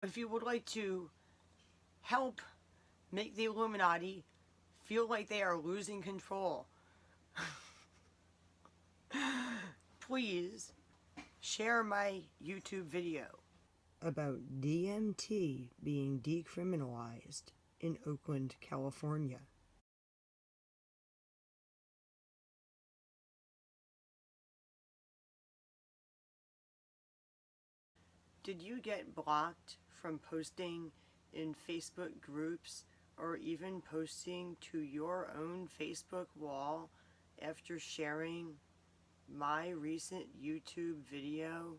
if you would like to help make the Illuminati feel like they are losing control, please share my YouTube video about DMT being decriminalized in Oakland, California. Did you get blocked from posting in Facebook groups or even posting to your own Facebook wall after sharing my recent YouTube video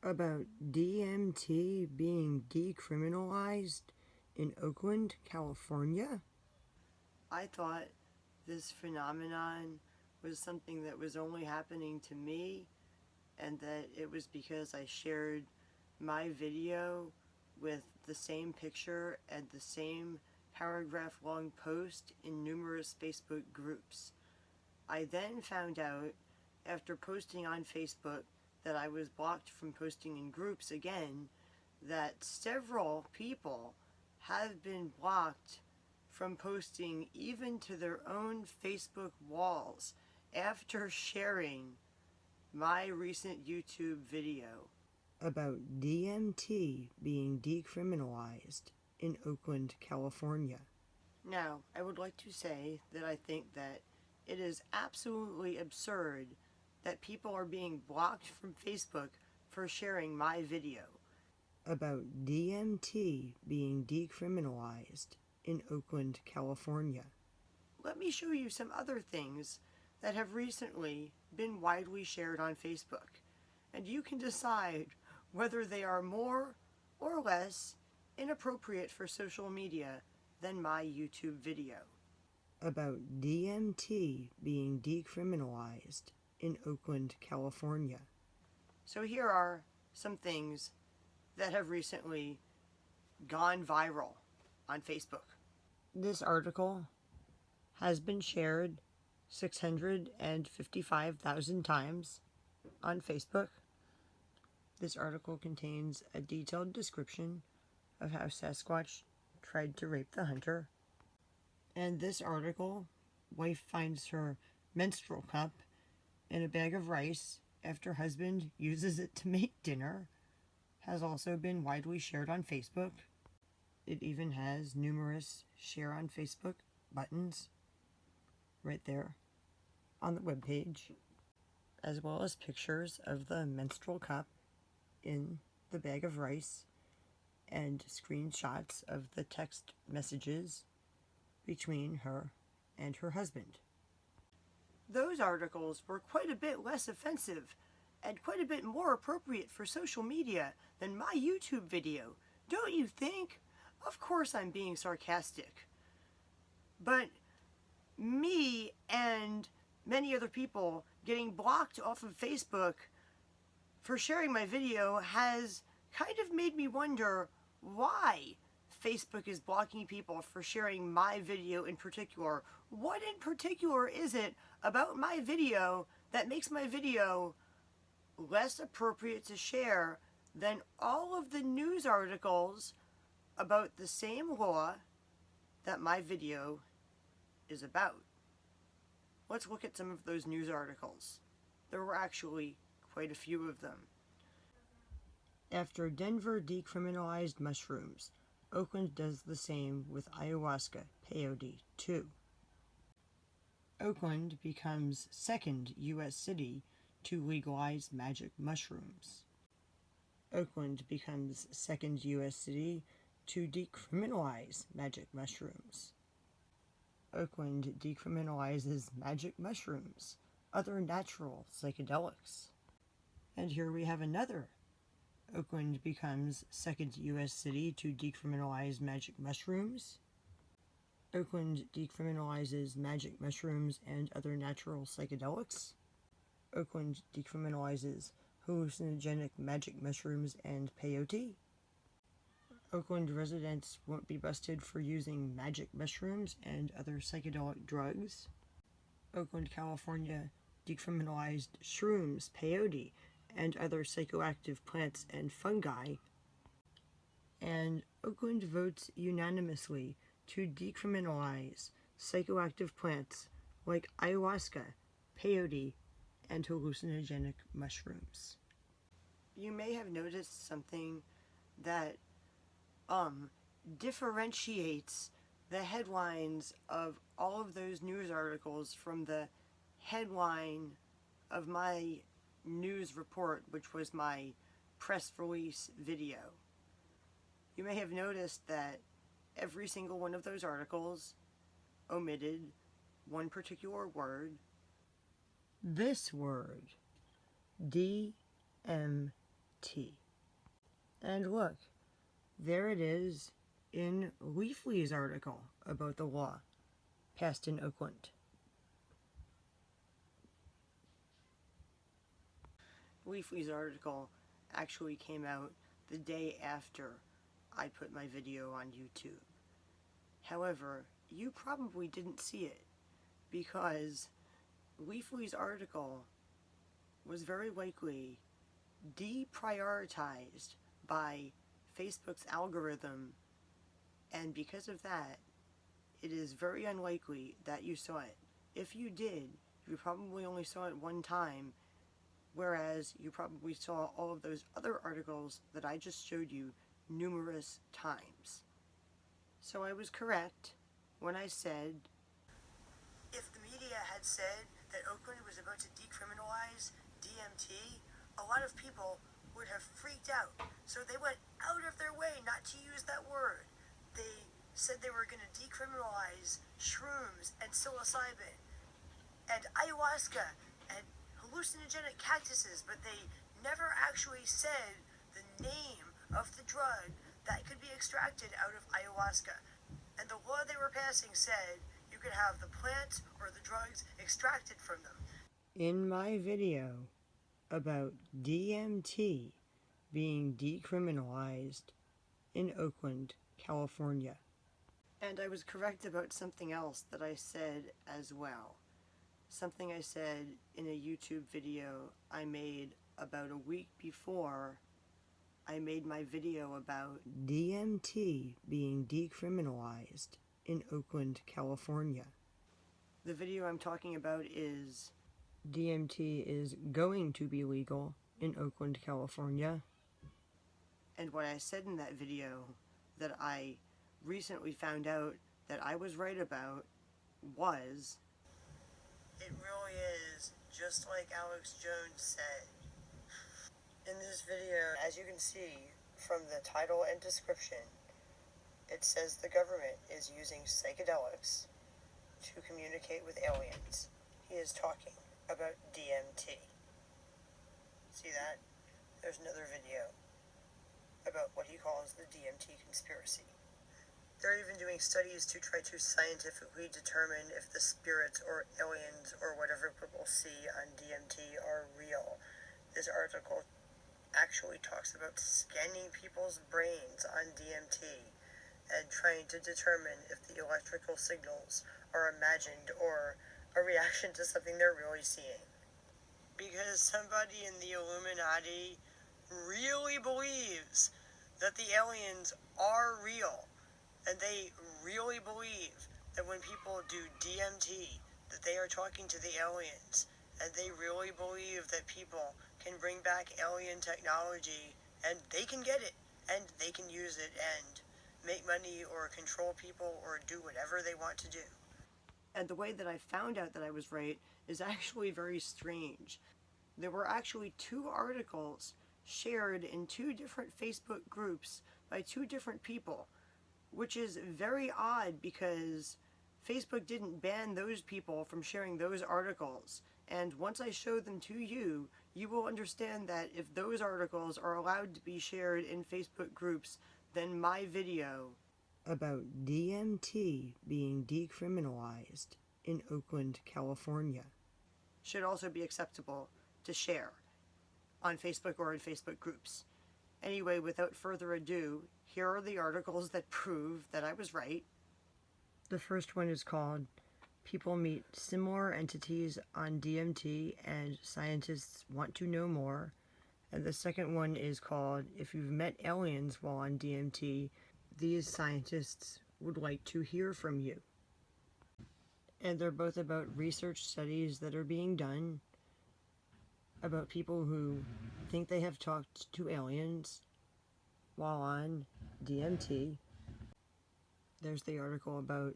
about DMT being decriminalized in Oakland, California? I thought this phenomenon was something that was only happening to me, and that it was because I shared my video with the same picture and the same paragraph long post in numerous Facebook groups. I then found out after posting on Facebook that I was blocked from posting in groups again, that several people have been blocked from posting even to their own Facebook walls after sharing my recent YouTube video about DMT being decriminalized in Oakland, California. Now, I would like to say that I think that it is absolutely absurd that people are being blocked from Facebook for sharing my video about DMT being decriminalized in Oakland, California. Let me show you some other things that have recently been widely shared on Facebook, and you can decide whether they are more or less inappropriate for social media than my YouTube video about DMT being decriminalized in Oakland, California. So here are some things that have recently gone viral on Facebook. This article has been shared 655,000 times on Facebook. This article contains a detailed description of how Sasquatch tried to rape the hunter. And this article, wife finds her menstrual cup in a bag of rice after husband uses it to make dinner, has also been widely shared on Facebook. It even has numerous share on Facebook buttons right there on the webpage, as well as pictures of the menstrual cup in the bag of rice and screenshots of the text messages between her and her husband. Those articles were quite a bit less offensive and quite a bit more appropriate for social media than my YouTube video, don't you think? Of course I'm being sarcastic. But me and many other people getting blocked off of Facebook for sharing my video has kind of made me wonder why Facebook is blocking people for sharing my video in particular. What in particular is it about my video that makes my video less appropriate to share than all of the news articles about the same law that my video is about? Let's look at some of those news articles. There were actually quite a few of them. After Denver decriminalized mushrooms, Oakland does the same with ayahuasca, peyote, too. Oakland becomes second U.S. city to legalize magic mushrooms. Oakland becomes second U.S. city to decriminalize magic mushrooms. Oakland decriminalizes magic mushrooms, other natural psychedelics. And here we have another. Oakland becomes second U.S. city to decriminalize magic mushrooms. Oakland decriminalizes magic mushrooms and other natural psychedelics. Oakland decriminalizes hallucinogenic magic mushrooms and peyote. Oakland residents won't be busted for using magic mushrooms and other psychedelic drugs. Oakland, California decriminalized shrooms, peyote, and other psychoactive plants and fungi. And and Oakland votes unanimously to decriminalize psychoactive plants like ayahuasca, peyote, and hallucinogenic mushrooms. You may have noticed something that differentiates the headlines of all of those news articles from the headline of my news report, which was my press release video. You may have noticed that every single one of those articles omitted one particular word. This word, DMT. And look, there it is in Leafly's article about the law passed in Oakland. Leafly's article actually came out the day after I put my video on YouTube. However, you probably didn't see it because Leafly's article was very likely deprioritized by Facebook's algorithm, and because of that, it is very unlikely that you saw it. If you did, you probably only saw it one time, whereas you probably saw all of those other articles that I just showed you numerous times. So I was correct when I said, if the media had said that Oakland was about to decriminalize DMT, a lot of people would have freaked out. So they went out of their way not to use that word. They said they were going to decriminalize shrooms and psilocybin and ayahuasca and hallucinogenic cactuses, but they never actually said the name of the drug that could be extracted out of ayahuasca. And the law they were passing said you could have the plants or the drugs extracted from them. In my video about DMT being decriminalized in Oakland, California. And I was correct about something else that I said as well. Something I said in a YouTube video I made about a week before I made my video about DMT being decriminalized in Oakland, California. The video I'm talking about is DMT is going to be legal in Oakland, California. And what I said in that video that I recently found out that I was right about was, it really is just like Alex Jones said. In this video, as you can see from the title and description, it says the government is using psychedelics to communicate with aliens. He is talking about DMT. See that? There's another video about what he calls the DMT conspiracy. They're even doing studies to try to scientifically determine if the spirits or aliens or whatever people see on DMT are real. This article actually talks about scanning people's brains on DMT and trying to determine if the electrical signals are imagined or a reaction to something they're really seeing. Because somebody in the Illuminati really believes that the aliens are real, and they really believe that when people do DMT, that they are talking to the aliens, and they really believe that people can bring back alien technology, and they can get it, and they can use it, and make money, or control people, or do whatever they want to do. And the way that I found out that I was right is actually very strange. There were actually 2 articles shared in 2 different Facebook groups by 2 different people, which is very odd because Facebook didn't ban those people from sharing those articles. And once I show them to you, you will understand that if those articles are allowed to be shared in Facebook groups, then my video about DMT being decriminalized in Oakland, California should also be acceptable to share on Facebook or in Facebook groups. Anyway, without further ado, here are the articles that prove that I was right. The first one is called People Meet Similar Entities on DMT and Scientists Want to Know More. And the second one is called If You've Met Aliens While on DMT, These Scientists Would Like to Hear From You. And they're both about research studies that are being done about people who think they have talked to aliens while on DMT. There's the article about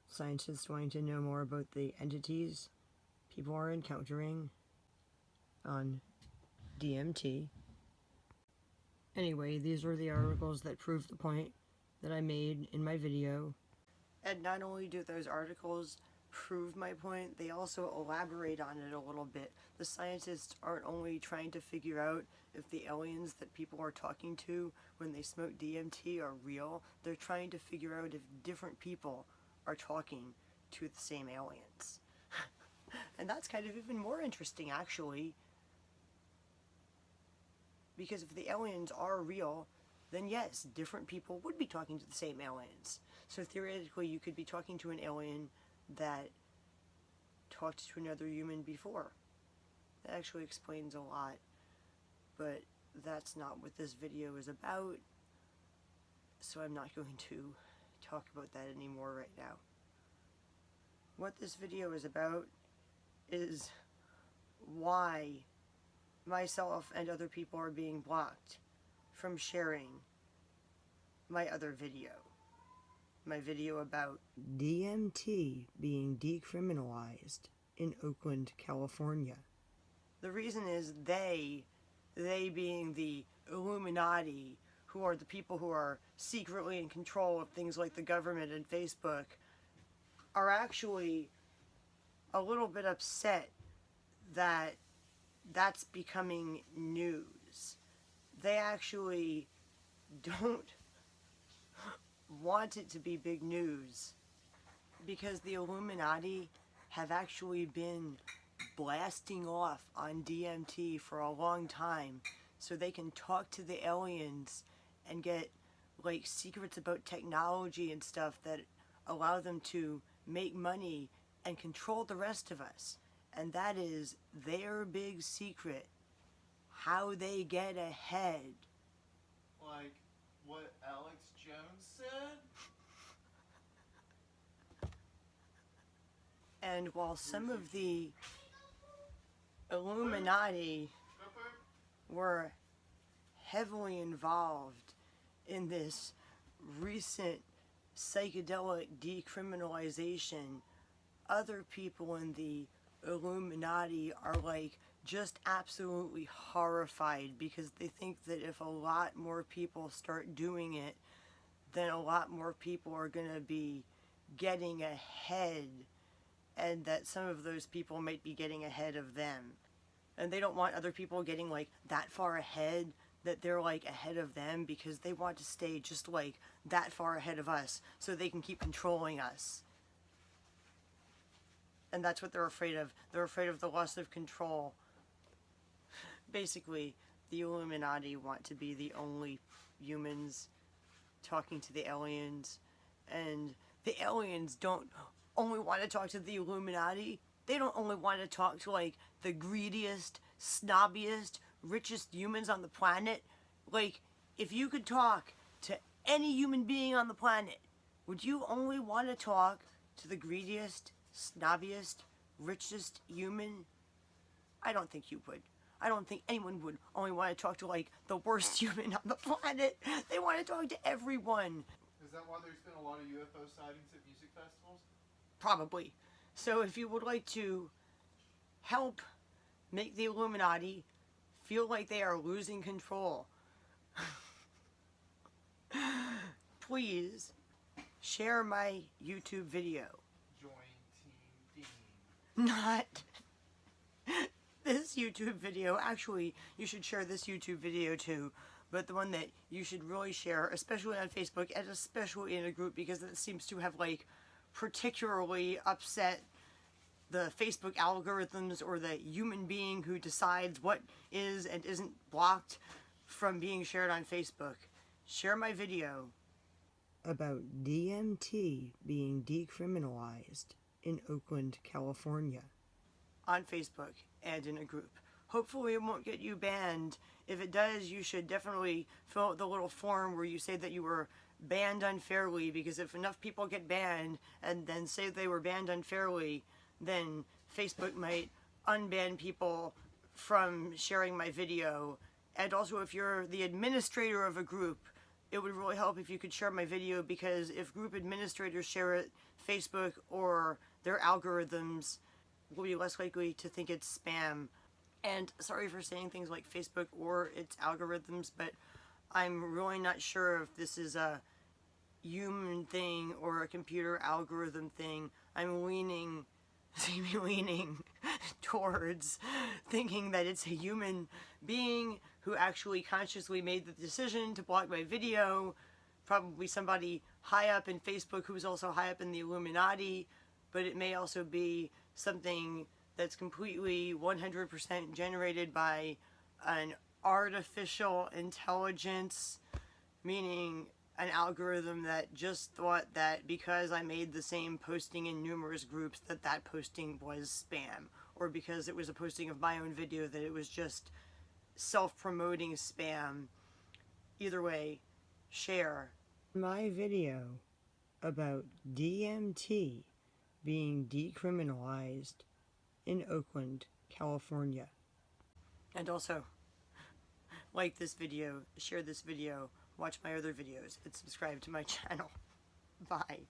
scientists wanting to know more about the entities people are encountering on DMT. Anyway, these are the articles that prove the point that I made in my video. And not only do those articles prove my point, they also elaborate on it a little bit. The scientists aren't only trying to figure out if the aliens that people are talking to when they smoke DMT are real, they're trying to figure out if different people are talking to the same aliens. And that's kind of even more interesting, actually. Because if the aliens are real, then yes, different people would be talking to the same aliens. So theoretically, you could be talking to an alien that talked to another human before. That actually explains a lot, but that's not what this video is about, so I'm not going to talk about that anymore right now. What this video is about is why myself and other people are being blocked from sharing my other video. My video about DMT being decriminalized in Oakland, California. The reason is they being the Illuminati, who are the people who are secretly in control of things like the government and Facebook, are actually a little bit upset that that's becoming news. They actually don't want it to be big news because the Illuminati have actually been blasting off on DMT for a long time so they can talk to the aliens and get like secrets about technology and stuff that allow them to make money and control the rest of us. And that is their big secret, how they get ahead. Like what Alex Jones said? And while some of the Illuminati were heavily involved in this recent psychedelic decriminalization, other people in the Illuminati are like just absolutely horrified because they think that if a lot more people start doing it, then a lot more people are going to be getting ahead, and that some of those people might be getting ahead of them. And they don't want other people getting like that far ahead that they're like ahead of them, because they want to stay just like that far ahead of us so they can keep controlling us. And that's what they're afraid of. They're afraid of the loss of control. Basically, the Illuminati want to be the only humans talking to the aliens, and the aliens don't only want to talk to the Illuminati. They don't only want to talk to like the greediest, snobbiest, richest humans on the planet. Like, if you could talk to any human being on the planet, would you only want to talk to the greediest, snobbiest, richest human? I don't think you would. I don't think anyone would only want to talk to like the worst human on the planet. They want to talk to everyone. Is that why there's been a lot of UFO sightings at music festivals? Probably. So if you would like to help make the Illuminati feel like they are losing control, please share my YouTube video. Join Team Dean. Not this YouTube video. Actually, you should share this YouTube video too, but the one that you should really share, especially on Facebook and especially in a group, because it seems to have like particularly upset the Facebook algorithms or the human being who decides what is and isn't blocked from being shared on Facebook. Share my video about DMT being decriminalized in Oakland, California, on Facebook and in a group. hopefully it won't get you banned. If it does, you should definitely fill out the little form where you say that you were banned unfairly, because if enough people get banned and then say they were banned unfairly, then Facebook might unban people from sharing my video. And also, if you're the administrator of a group, it would really help if you could share my video, because if group administrators share it, Facebook or their algorithms will be less likely to think it's spam. And sorry for saying things like Facebook or its algorithms, but I'm really not sure if this is a human thing or a computer algorithm thing. I'm leaning towards thinking that it's a human being who actually consciously made the decision to block my video. Probably somebody high up in Facebook who's also high up in the Illuminati, but it may also be something that's completely 100% generated by an artificial intelligence, meaning an algorithm that just thought that because I made the same posting in numerous groups that that posting was spam, or because it was a posting of my own video that it was just self-promoting spam. Either way, share my video about DMT being decriminalized in Oakland, California. And also, like this video, share this video, watch my other videos, and subscribe to my channel. Bye.